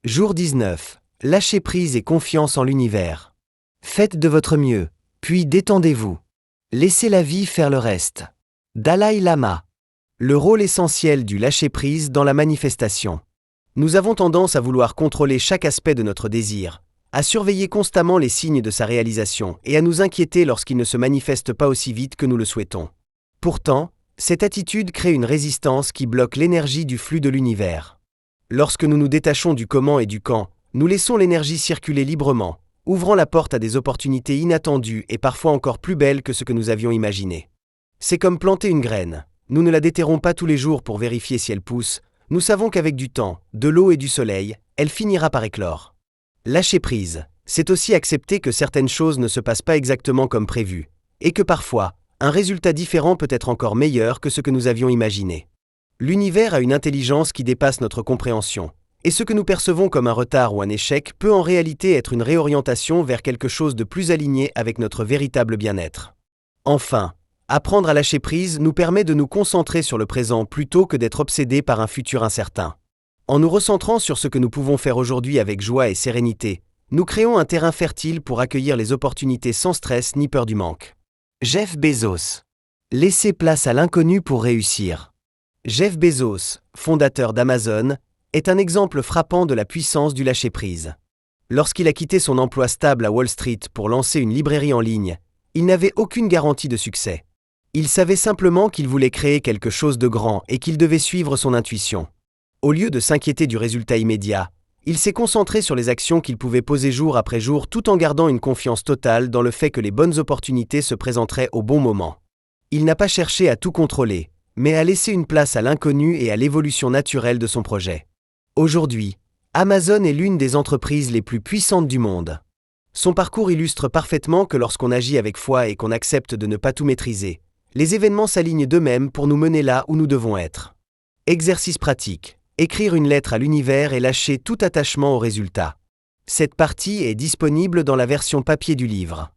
Jour 19. Lâchez prise et confiance en l'univers. Faites de votre mieux, puis détendez-vous. Laissez la vie faire le reste. Dalai Lama. Le rôle essentiel du lâcher-prise dans la manifestation. Nous avons tendance à vouloir contrôler chaque aspect de notre désir, à surveiller constamment les signes de sa réalisation et à nous inquiéter lorsqu'il ne se manifeste pas aussi vite que nous le souhaitons. Pourtant, cette attitude crée une résistance qui bloque l'énergie du flux de l'univers. Lorsque nous nous détachons du comment et du quand, nous laissons l'énergie circuler librement, ouvrant la porte à des opportunités inattendues et parfois encore plus belles que ce que nous avions imaginé. C'est comme planter une graine. Nous ne la déterrons pas tous les jours pour vérifier si elle pousse. Nous savons qu'avec du temps, de l'eau et du soleil, elle finira par éclore. Lâcher prise, c'est aussi accepter que certaines choses ne se passent pas exactement comme prévu, et que parfois, un résultat différent peut être encore meilleur que ce que nous avions imaginé. L'univers a une intelligence qui dépasse notre compréhension, et ce que nous percevons comme un retard ou un échec peut en réalité être une réorientation vers quelque chose de plus aligné avec notre véritable bien-être. Enfin, apprendre à lâcher prise nous permet de nous concentrer sur le présent plutôt que d'être obsédés par un futur incertain. En nous recentrant sur ce que nous pouvons faire aujourd'hui avec joie et sérénité, nous créons un terrain fertile pour accueillir les opportunités sans stress ni peur du manque. Jeff Bezos. Laisser place à l'inconnu pour réussir. Jeff Bezos, fondateur d'Amazon, est un exemple frappant de la puissance du lâcher-prise. Lorsqu'il a quitté son emploi stable à Wall Street pour lancer une librairie en ligne, il n'avait aucune garantie de succès. Il savait simplement qu'il voulait créer quelque chose de grand et qu'il devait suivre son intuition. Au lieu de s'inquiéter du résultat immédiat, il s'est concentré sur les actions qu'il pouvait poser jour après jour tout en gardant une confiance totale dans le fait que les bonnes opportunités se présenteraient au bon moment. Il n'a pas cherché à tout contrôler, mais à laisser une place à l'inconnu et à l'évolution naturelle de son projet. Aujourd'hui, Amazon est l'une des entreprises les plus puissantes du monde. Son parcours illustre parfaitement que lorsqu'on agit avec foi et qu'on accepte de ne pas tout maîtriser, les événements s'alignent d'eux-mêmes pour nous mener là où nous devons être. Exercice pratique. Écrire une lettre à l'univers et lâcher tout attachement au résultat. Cette partie est disponible dans la version papier du livre.